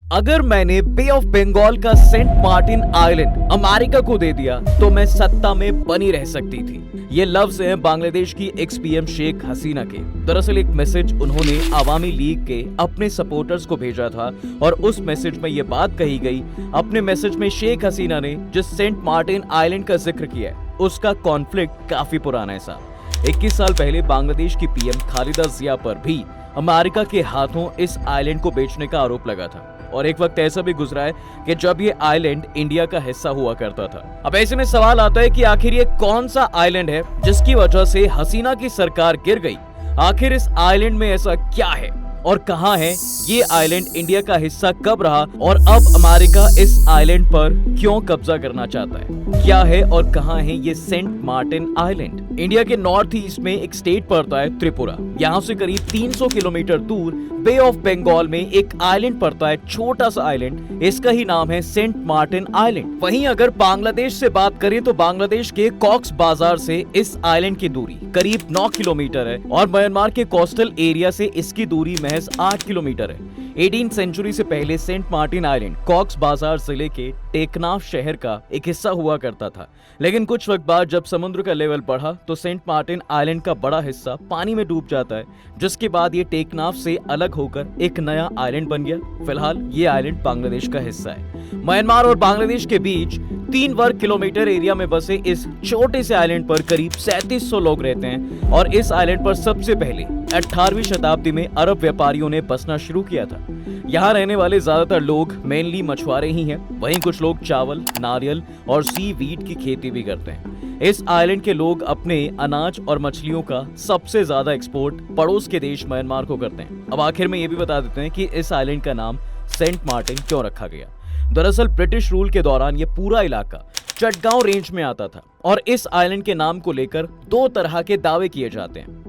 अगर मैंने बे ऑफ बंगाल का सेंट मार्टिन आइलैंड अमेरिका को दे दिया तो मैं सत्ता में बनी रह सकती थी। ये लफ्ज हैं बांग्लादेश की एक्स पीएम शेख हसीना के। दरअसल एक मैसेज उन्होंने अवामी लीग के अपने सपोर्टर्स को भेजा था और उस मैसेज में ये बात कही गई। अपने मैसेज में शेख हसीना ने जिस सेंट मार्टिन आइलैंड का जिक्र किया है उसका कॉन्फ्लिक्ट काफी पुराना है साहब। 21 साल पहले बांग्लादेश की पीएम खालिदा जिया पर भी अमेरिका के हाथों इस आइलैंड को बेचने का आरोप लगा था और एक वक्त ऐसा भी गुजरा है कि जब ये आइलैंड इंडिया का हिस्सा हुआ करता था। अब ऐसे में सवाल आता है कि आखिर ये कौन सा आइलैंड है जिसकी वजह से हसीना की सरकार गिर गई। आखिर इस आइलैंड में ऐसा क्या है और कहां है ये आइलैंड, इंडिया का हिस्सा कब रहा और अब अमेरिका इस आइलैंड पर क्यों कब्जा करना चाहता है। क्या है और कहां है ये सेंट मार्टिन आइलैंड। इंडिया के नॉर्थ ईस्ट में एक स्टेट पड़ता है त्रिपुरा। यहाँ से करीब 300 किलोमीटर दूर बे ऑफ बंगाल में एक आइलैंड पड़ता है, छोटा सा आइलैंड। इसका ही नाम है सेंट मार्टिन आइलैंड। वहीं अगर बांग्लादेश से बात करें तो बांग्लादेश के कॉक्स बाजार से इस आइलैंड की दूरी करीब 9 किलोमीटर है और म्यांमार के कोस्टल एरिया से इसकी दूरी महज 8 किलोमीटर है। 18वीं सेंचुरी से पहले सेंट मार्टिन आइलैंड कॉक्स बाजार जिले के टेकनाफ शहर का एक हिस्सा हुआ करता था, लेकिन कुछ वक्त बाद जब समुद्र का लेवल बढ़ा तो सेंट मार्टिन आइलैंड का बड़ा हिस्सा पानी में डूब जाता है, जिसके बाद ये टेकनाफ से अलग होकर एक नया आइलैंड बन गया। फिलहाल ये आइलैंड बांग्लादेश का हिस्सा है। म्यांमार और बांग्लादेश के बीच 3 वर्ग किलोमीटर एरिया में बसे इस छोटे से आइलैंड पर करीब 3700 लोग रहते हैं और इस आइलैंड पर सबसे पहले 18वीं शताब्दी में अरब व्यापारियों ने बसना शुरू किया था। यहाँ रहने वाले ज्यादातर लोग मेनली मछुआरे ही हैं, वहीं कुछ लोग चावल, नारियल और सी वीड की खेती भी करते हैं। इस आइलैंड के लोग अपने अनाज और मछलियों का सबसे ज्यादा एक्सपोर्ट पड़ोस के देश म्यांमार को करते हैं। अब आखिर में ये भी बता देते हैं कि इस आइलैंड का नाम सेंट मार्टिन क्यों रखा गया। दरअसल ब्रिटिश रूल के दौरान ये पूरा इलाका चटगांव रेंज में आता था और इस आइलैंड के नाम को लेकर 2 तरह के दावे किए जाते हैं।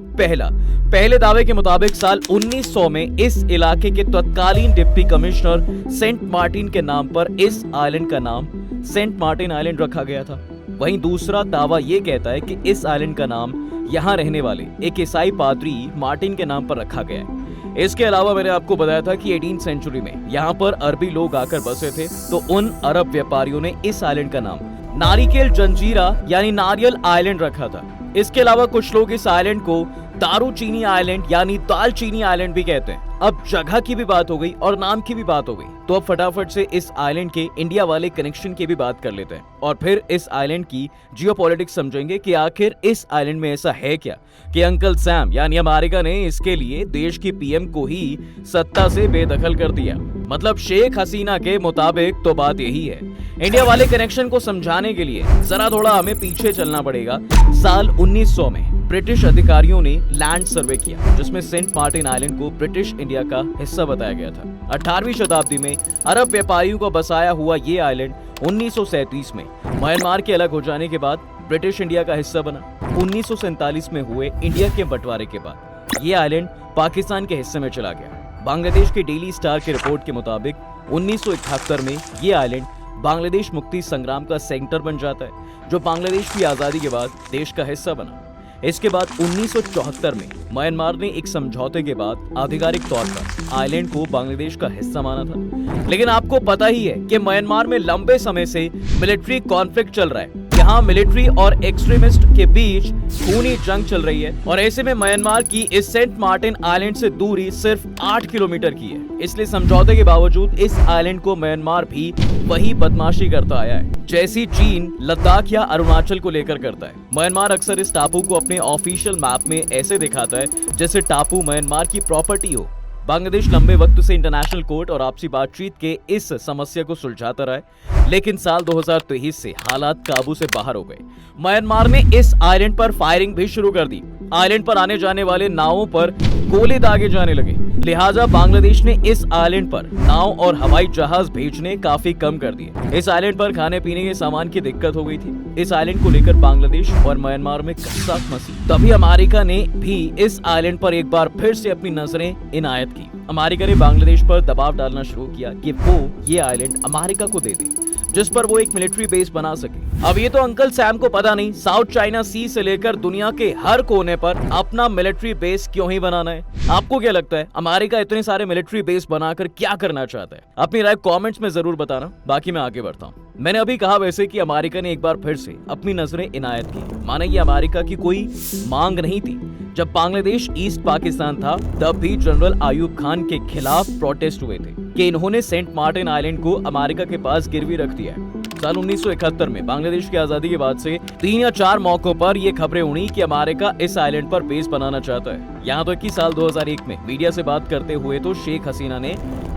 पहले दावे के मुताबिक साल 1900 में इस इलाके के तत्कालीन डिप्टी कमिश्नर सेंट मार्टिन के नाम पर इस आइलैंड का नाम सेंट मार्टिन आइलैंड रखा गया था। वहीं दूसरा दावा यह कहता है कि इस आइलैंड का नाम यहाँ रहने वाले एक ईसाई पादरी मार्टिन के नाम पर रखा गया है। इसके अलावा मैंने आपको बताया था कि 18वीं सेंचुरी में यहाँ पर अरबी लोग आकर बसे थे, तो उन अरब व्यापारियों ने इस आइलैंड का नाम नारिकेल जंजीरा यानी नारियल आइलैंड रखा था। इसके अलावा कुछ लोग इस आइलैंड को दारूचीनी आइलैंड यानी दालचीनी आइलैंड भी कहते हैं। अब जगह की भी बात हो गई और नाम की भी बात हो गई, तो अब फटाफट से इस आइलैंड के इंडिया वाले कनेक्शन की भी बात कर लेते हैं और फिर इस आइलैंड की जियोपॉलिटिक्स समझेंगे कि आखिर इस आइलैंड में ऐसा है क्या कि अंकल सैम यानी अमेरिका ने इसके लिए देश की पीएम को ही सत्ता से बेदखल कर दिया। मतलब शेख हसीना के मुताबिक तो बात यही है। इंडिया वाले कनेक्शन को समझाने के लिए जरा थोड़ा हमें पीछे चलना पड़ेगा। साल 1900 में ब्रिटिश अधिकारियों ने लैंड सर्वे किया जिसमें सेंट मार्टिन आइलैंड को ब्रिटिश इंडिया का हिस्सा बताया गया था। 18वीं शताब्दी में अरब व्यापारियों को बसाया हुआ ये आइलैंड 1937 में म्यांमार के अलग हो जाने के बाद ब्रिटिश इंडिया का हिस्सा बना। 1947 में हुए इंडिया के बंटवारे के बाद ये आइलैंड पाकिस्तान के हिस्से में चला गया। बांग्लादेश के डेली स्टार की रिपोर्ट के मुताबिक 1971 में ये आइलैंड बांग्लादेश मुक्ति संग्राम का सेंटर बन जाता है, जो बांग्लादेश की आजादी के बाद देश का हिस्सा बना। इसके बाद 1974 में म्यांमार ने एक समझौते के बाद आधिकारिक तौर पर आइलैंड को बांग्लादेश का हिस्सा माना था। लेकिन आपको पता ही है कि म्यांमार में लंबे समय से मिलिट्री कॉन्फ्लिक्ट चल रहा है। यहाँ मिलिट्री और एक्सट्रीमिस्ट के बीच खूनी जंग चल रही है और ऐसे में म्यांमार की इस सेंट मार्टिन आइलैंड से दूरी सिर्फ 8 किलोमीटर की है। इसलिए समझौते के बावजूद इस आइलैंड को म्यांमार भी वही बदमाशी करता आया है जैसी चीन लद्दाख या अरुणाचल को लेकर करता है। म्यांमार अक्सर इस टापू को अपने ऑफिशियल मैप में ऐसे दिखाता है जैसे टापू म्यांमार की प्रॉपर्टी हो। बांग्लादेश लंबे वक्त से इंटरनेशनल कोर्ट और आपसी बातचीत के इस समस्या को सुलझाता रहा है, लेकिन साल 2023 से हालात काबू से बाहर हो गए। म्यांमार ने इस आइलैंड पर फायरिंग भी शुरू कर दी। आइलैंड पर आने जाने वाले नावों पर गोले दागे जाने लगे, लिहाजा बांग्लादेश ने इस आइलैंड पर नाव और हवाई जहाज भेजने काफी कम कर दिए। इस आइलैंड पर खाने पीने के सामान की दिक्कत हो गई थी। इस आइलैंड को लेकर बांग्लादेश और म्यांमार में कसास मची। तभी अमेरिका ने भी इस आइलैंड पर एक बार फिर से अपनी नजरें इनायत की। अमेरिका ने बांग्लादेश पर दबाव डालना शुरू किया कि वो ये आइलैंड अमेरिका को दे दे। जिस पर वो एक मिलिट्री बेस बना सके। अब ये तो अंकल सैम को पता नहीं साउथ चाइना सी से लेकर दुनिया के हर कोने पर अपना मिलिट्री बेस क्यों ही बनाना है। आपको क्या लगता है अमेरिका इतने सारे मिलिट्री बेस बनाकर क्या करना चाहता है? अपनी राय कमेंट्स में जरूर बताना, बाकी मैं आगे बढ़ता हूँ। मैंने अभी कहा वैसे कि अमेरिका ने एक बार फिर से अपनी नजरें इनायत की। माना ये अमेरिका की कोई मांग नहीं थी। जब बांग्लादेश ईस्ट पाकिस्तान था तब भी जनरल आयूब खान के खिलाफ प्रोटेस्ट हुए थे कि इन्होंने सेंट मार्टिन आइलैंड को अमेरिका के पास गिरवी रख दिया है। साल 1971 में बांग्लादेश की आजादी के बाद से 3 या 4 मौकों पर ये खबरें उड़ी कि अमेरिका इस आइलैंड पर बेस बनाना चाहता है। यहाँ तक कि साल 2001 में मीडिया से बात करते हुए तो शेख हसीना ने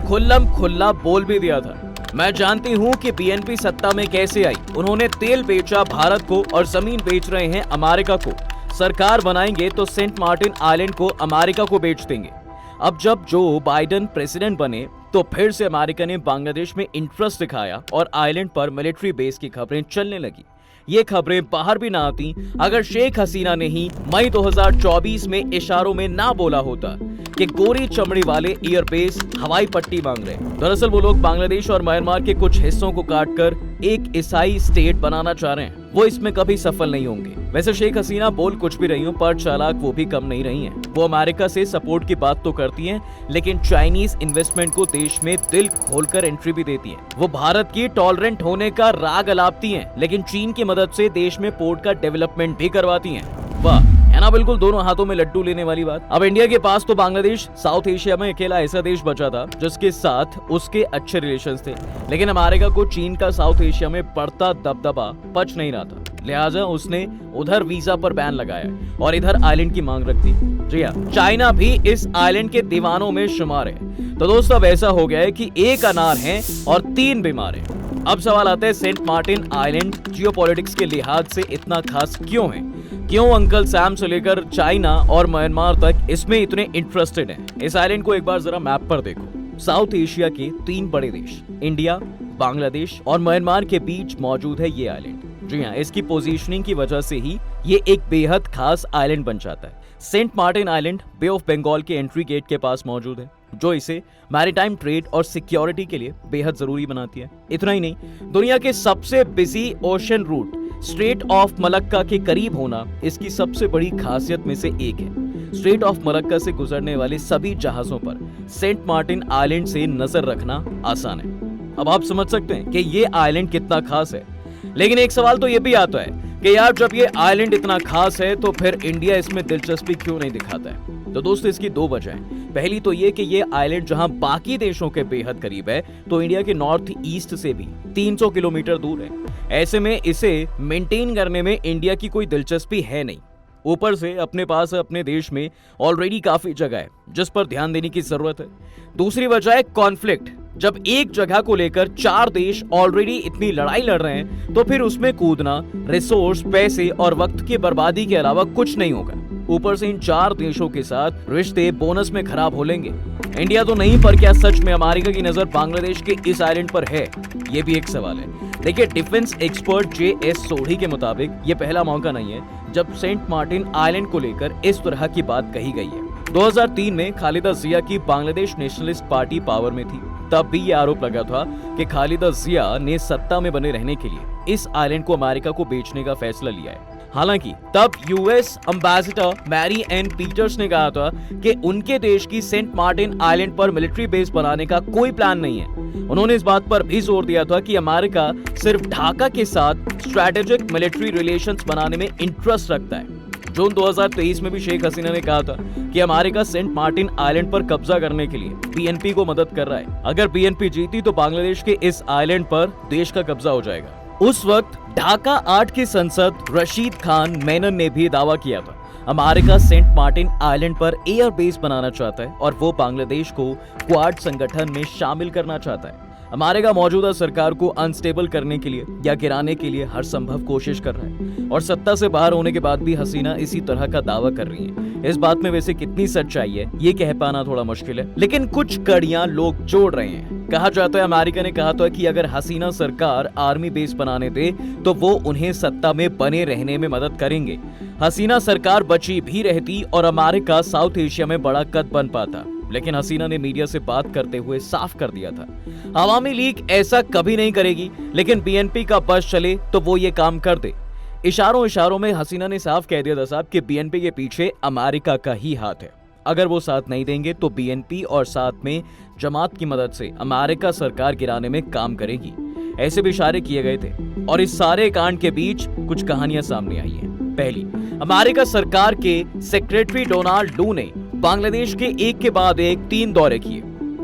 खुल्लम खुल्ला बोल भी दिया था, मैं जानती हूँ कि बीएनपी सत्ता में कैसे आई। उन्होंने तेल बेचा भारत को और जमीन बेच रहे हैं अमेरिका को। सरकार बनाएंगे तो सेंट मार्टिन आइलैंड को अमेरिका को बेच देंगे। अब जब जो बाइडेन प्रेसिडेंट बने तो फिर से अमेरिका ने बांग्लादेश में इंटरेस्ट दिखाया और आइलैंड पर मिलिट्री बेस की खबरें चलने लगी। ये खबरें बाहर भी ना आती अगर शेख हसीना ने ही मई 2024 में इशारों में ना बोला होता कि गोरी चमड़ी वाले एयरबेस हवाई पट्टी मांग रहे। दरअसल वो लोग बांग्लादेश और म्यांमार के कुछ हिस्सों को काटकर एक ईसाई स्टेट बनाना चाह रहे हैं। वो इसमें कभी सफल नहीं होंगे। वैसे शेख हसीना बोल कुछ भी रही हो पर चालाक वो भी कम नहीं रही हैं। वो अमेरिका से सपोर्ट की बात तो करती हैं, लेकिन चाइनीज इन्वेस्टमेंट को देश में दिल खोलकर एंट्री भी देती हैं। वो भारत की टॉलरेंट होने का राग अलापती हैं, लेकिन चीन की मदद से देश में पोर्ट का डेवलपमेंट भी करवाती हैं। वाह, है ना बिल्कुल दोनों हाथों में लड्डू लेने वाली बात। अब इंडिया के पास तो बांग्लादेश साउथ एशिया में अकेला ऐसा देश बचा था जिसके साथ उसके अच्छे रिलेशंस थे, लेकिन अमेरिका को चीन का साउथ एशिया में बढ़ता दबदबा पच नहीं रहा था। लिहाजा उसने उधर वीजा पर बैन लगाया और इधर आइलैंड की मांग रख दी। जी हाँ, चाइना भी इस आइलैंड के दीवानों में शुमार है। तो दोस्तों अब ऐसा हो गया है कि एक अनार है और 3 बीमार है। अब सवाल आता है सेंट मार्टिन आइलैंड जियोपॉलिटिक्स के लिहाज से इतना खास क्यों है? क्यों अंकल सैम से लेकर चाइना और म्यांमार तक इसमें इतने इंटरेस्टेड हैं? इस आइलैंड को एक बार जरा मैप पर देखो। साउथ एशिया के 3 बड़े देश इंडिया, बांग्लादेश और म्यांमार के बीच मौजूद है ये आइलैंड। जी हाँ, इसकी पोजीशनिंग की वजह से ही ये एक बेहद खास आइलैंड बन जाता है। Saint Martin island Bay of Bengal के एंट्री गेट के पास मौजूद है, जो इसे मैरीटाइम ट्रेड और सिक्योरिटी के लिए बेहद जरूरी बनाती है। इतना ही नहीं, दुनिया के सबसे busy ocean route Strait of Malacca के करीब होना इसकी सबसे बड़ी खासियत में से एक है। स्ट्रेट ऑफ मलक्का से गुजरने वाले सभी जहाजों पर सेंट मार्टिन आइलैंड से नजर रखना आसान है। अब आप समझ सकते हैं कि ये आइलैंड कितना खास है। लेकिन एक सवाल तो ये भी आता है कि यार जब ये आइलैंड इतना खास है तो फिर इंडिया इसमें दिलचस्पी क्यों नहीं दिखाता है? तो दोस्तों इसकी 2 वजह हैं। पहली तो ये कि ये आइलैंड जहां बाकी देशों के बेहद करीब है तो इंडिया के नॉर्थ ईस्ट से भी 300 किलोमीटर दूर है। ऐसे में इसे मेंटेन करने में इंडिया की कोई दिलचस्पी है नहीं। ऊपर से अपने पास अपने देश में ऑलरेडी काफी जगह है जिस पर ध्यान देने की जरूरत है। दूसरी वजह है कॉन्फ्लिक्ट। जब एक जगह को लेकर 4 देश ऑलरेडी इतनी लड़ाई लड़ रहे हैं तो फिर उसमें कूदना रिसोर्स, पैसे और वक्त की बर्बादी के अलावा कुछ नहीं होगा। ऊपर से इन 4 देशों के साथ रिश्ते बोनस में खराब हो लेंगे। इंडिया तो नहीं, पर क्या सच में अमेरिका की नजर बांग्लादेश के इस आइलैंड पर है? ये भी एक सवाल है। देखिए, डिफेंस एक्सपर्ट JS सोढ़ी के मुताबिक ये पहला मौका नहीं है जब सेंट मार्टिन आइलैंड को लेकर इस तरह की बात कही गई है। 2003 में खालिदा जिया की बांग्लादेश नेशनलिस्ट पार्टी पावर में थी। तब भी ये आरोप लगा था कि खालिदा जिया ने सत्ता में बने रहने के लिए इस आइलैंड को अमेरिका को बेचने का फैसला लिया है। हालांकि तब US ambassador Mary Ann Peters ने कहा था कि उनके देश की सेंट मार्टिन आइलैंड पर मिलिट्री बेस बनाने का कोई प्लान नहीं है। उन्होंने इस बात पर भी जोर दिया था कि अमेरिका सिर्फ ढाका के साथ स्ट्रैटेजिक मिलिट्री रिलेशंस बनाने में इंटरेस्ट रखता है। जून 2023 में भी शेख हसीना ने कहा था कि अमेरिका सेंट मार्टिन आइलैंड पर कब्जा करने के लिए बीएनपी को मदद कर रहा है। अगर बीएनपी जीती तो बांग्लादेश के इस आइलैंड पर देश का कब्जा हो जाएगा। उस वक्त ढाका 8 के संसद रशीद खान मेनन ने भी दावा किया था अमेरिका सेंट मार्टिन आइलैंड पर एयर बेस बनाना चाहता है और वो बांग्लादेश को क्वाड संगठन में शामिल करना चाहता है। अमेरिका मौजूदा सरकार को अनस्टेबल करने के लिए या गिराने के लिए हर संभव कोशिश कर रहा है और सत्ता से बाहर होने के बाद भी हसीना इसी तरह का दावा कर रही है। इस बात में वैसे कितनी सच्चाई है ये कह पाना थोड़ा मुश्किल है, लेकिन कुछ कड़ियां लोग जोड़ रहे हैं। कहा जाता है अमेरिका ने कहा था कि अगर हसीना सरकार आर्मी बेस बनाने दे तो वो उन्हें सत्ता में बने रहने में मदद करेंगे। हसीना सरकार बची भी रहती और अमेरिका साउथ एशिया में बड़ा कद बन पाता। लेकिन हसीना ने मीडिया से बात करते हुए साफ कर दिया था, अवामी लीग ऐसा कभी नहीं करेगी, लेकिन बीएनपी का बस चले तो वो ये काम कर दे। इशारों इशारों में हसीना ने साफ कह दिया था साहब कि बीएनपी के पीछे अमेरिका का ही हाथ है। अगर वो साथ नहीं देंगे तो बीएनपी और साथ में जमात की मदद से अमेरिका सरकार गिराने में काम करेगी। ऐसे भी इशारे किए गए थे और इस सारे कांड के बीच कुछ कहानियां सामने आई हैं। पहली, अमेरिका सरकार के सेक्रेटरी डोनाल्ड लू ने बांग्लादेश के एक के बाद एक 3 दौरे किए।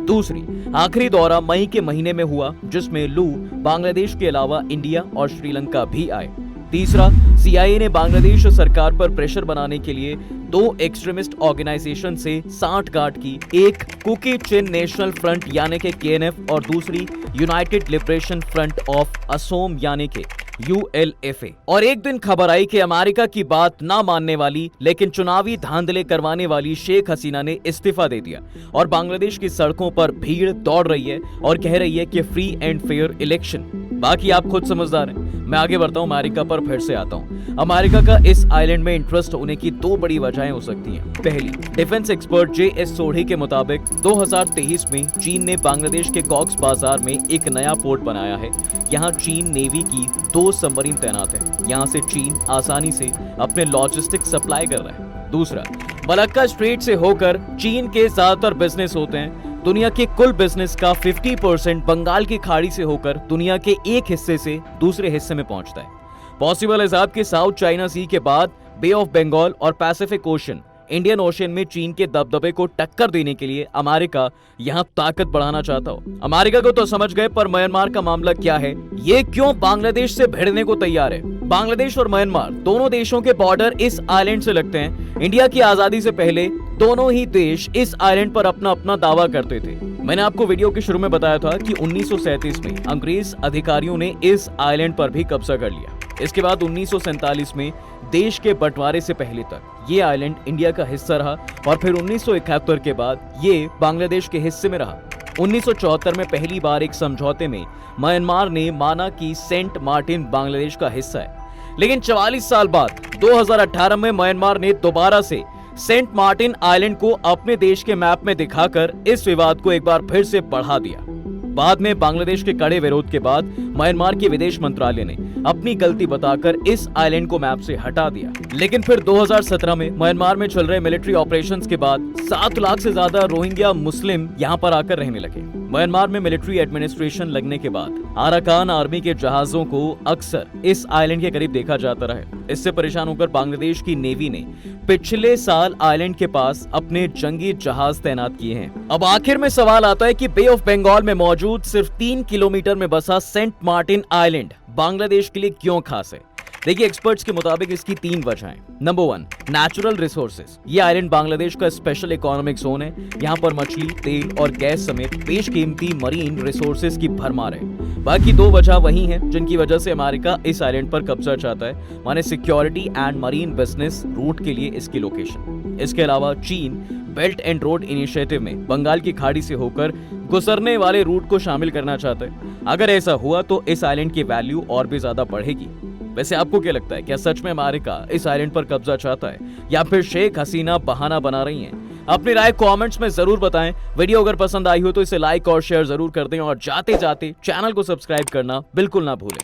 दूसरी, आखिरी दौरा मई के महीने में हुआ जिसमें लू बांग्लादेश के अलावा इंडिया और श्रीलंका भी आए। तीसरा, सीआईए ने बांग्लादेश सरकार पर प्रेशर बनाने के लिए 2 एक्सट्रीमिस्ट ऑर्गेनाइजेशन से सांठगांठ की, एक कुकी चिन नेशनल फ्रंट यानी के केएनएफ और दूसरी United liberation front of Asom यानी के ULFA। और एक दिन खबर आई कि अमेरिका की बात ना मानने वाली लेकिन चुनावी धांधले करवाने वाली शेख हसीना ने इस्तीफा दे दिया और बांग्लादेश की सड़कों पर भीड़ दौड़ रही है और कह रही है कि फ्री एंड फेयर इलेक्शन। बाकी आप खुद समझदार हैं। मैं आगे बढ़ता हूं, अमेरिका पर फिर से आता हूं। अमेरिका का इस आइलैंड में इंटरेस्ट होने की 2 बड़ी वजहें हो सकती हैं। पहली, डिफेंस एक्सपर्ट JS सोढ़ी के मुताबिक 2023 में चीन ने बांग्लादेश के कॉक्स बाजार में एक नया पोर्ट बनाया है। यहाँ चीन नेवी की 2 सबमरीन तैनात है। यहाँ से चीन आसानी से अपने लॉजिस्टिक सप्लाई कर रहा है। दूसरा, मलक्का स्ट्रेट से होकर चीन के ज्यादातर बिजनेस होते हैं। दुनिया के कुल बिजनेस का 50% बंगाल की खाड़ी से होकर दुनिया के एक हिस्से से दूसरे हिस्से में पहुंचता है। पॉसिबल है साहब कि साउथ चाइना सी के बाद बे ऑफ बंगाल और पैसिफिक ओशन, इंडियन ओशन में चीन के दबदबे को टक्कर देने के लिए अमेरिका यहां ताकत बढ़ाना चाहता हो। अमेरिका को तो समझ गए, पर म्यांमार का मामला क्या है? ये क्यों बांग्लादेश से भिड़ने को तैयार है? बांग्लादेश और म्यांमार दोनों देशों के बॉर्डर इस आइलैंड से लगते हैं। इंडिया की आजादी से पहले दोनों ही देश इस आइलैंड पर अपना अपना दावा करते थे। मैंने आपको वीडियो के शुरू में बताया था कि 1937 में अंग्रेज अधिकारियों ने इस आइलैंड पर भी कब्जा कर लिया। इसके बाद 1947 में देश के बंटवारे से पहले तक ये आइलैंड इंडिया का हिस्सा रहा और फिर 1971 के बाद ये बांग्लादेश के हिस्से में रहा। 1974 में पहली बार एक समझौते में म्यांमार ने माना कि सेंट मार्टिन बांग्लादेश का हिस्सा है, लेकिन 44 साल बाद 2018 में म्यांमार ने दोबारा से सेंट मार्टिन आइलैंड को अपने देश के मैप में दिखाकर इस विवाद को एक बार फिर से बढ़ा दिया। बाद में बांग्लादेश के कड़े विरोध के बाद म्यांमार के विदेश मंत्रालय ने अपनी गलती बताकर इस आइलैंड को मैप से हटा दिया। लेकिन फिर 2017 में म्यांमार में चल रहे मिलिट्री ऑपरेशंस के बाद 7 लाख से ज्यादा रोहिंग्या मुस्लिम यहां पर आकर रहने लगे। म्यांमार में मिलिट्री एडमिनिस्ट्रेशन लगने के बाद अराकान आर्मी के जहाजों को अक्सर इस आइलैंड के करीब देखा जाता रहा। इससे परेशान होकर बांग्लादेश की नेवी ने पिछले साल आइलैंड के पास अपने जंगी जहाज तैनात किए हैं। अब आखिर में सवाल आता है कि बे ऑफ बंगाल में मौजूद सिर्फ 3 किलोमीटर में बसा सेंट मार्टिन आइलैंड बांग्लादेश के लिए क्यों खास है? देखिए, एक्सपर्ट्स के मुताबिक इसकी 3 वजहें। Number 1, natural resources. ये आइलैंड बांग्लादेश का स्पेशल इकोनॉमिक जोन है। यहाँ पर मछली, तेल और गैस समेत बेशकीमती मरीन रिसोर्सेज की भरमार है। बाकी 2 वजह वही हैं जिनकी वजह से अमेरिका इस आइलैंड पर कब्जा चाहता है, माने security and marine business route के लिए इसकी लोकेशन। इसके अलावा चीन बेल्ट एंड रोड इनिशिएटिव में बंगाल की खाड़ी से होकर गुजरने वाले रूट को शामिल करना चाहता है। अगर ऐसा हुआ तो इस आइलैंड की वैल्यू और भी ज्यादा बढ़ेगी। वैसे आपको क्या लगता है, क्या सच में अमेरिका इस आइलैंड पर कब्जा चाहता है या फिर शेख हसीना बहाना बना रही हैं? अपनी राय कमेंट्स में जरूर बताएं। वीडियो अगर पसंद आई हो तो इसे लाइक और शेयर जरूर कर दें और जाते जाते चैनल को सब्सक्राइब करना बिल्कुल ना भूलें।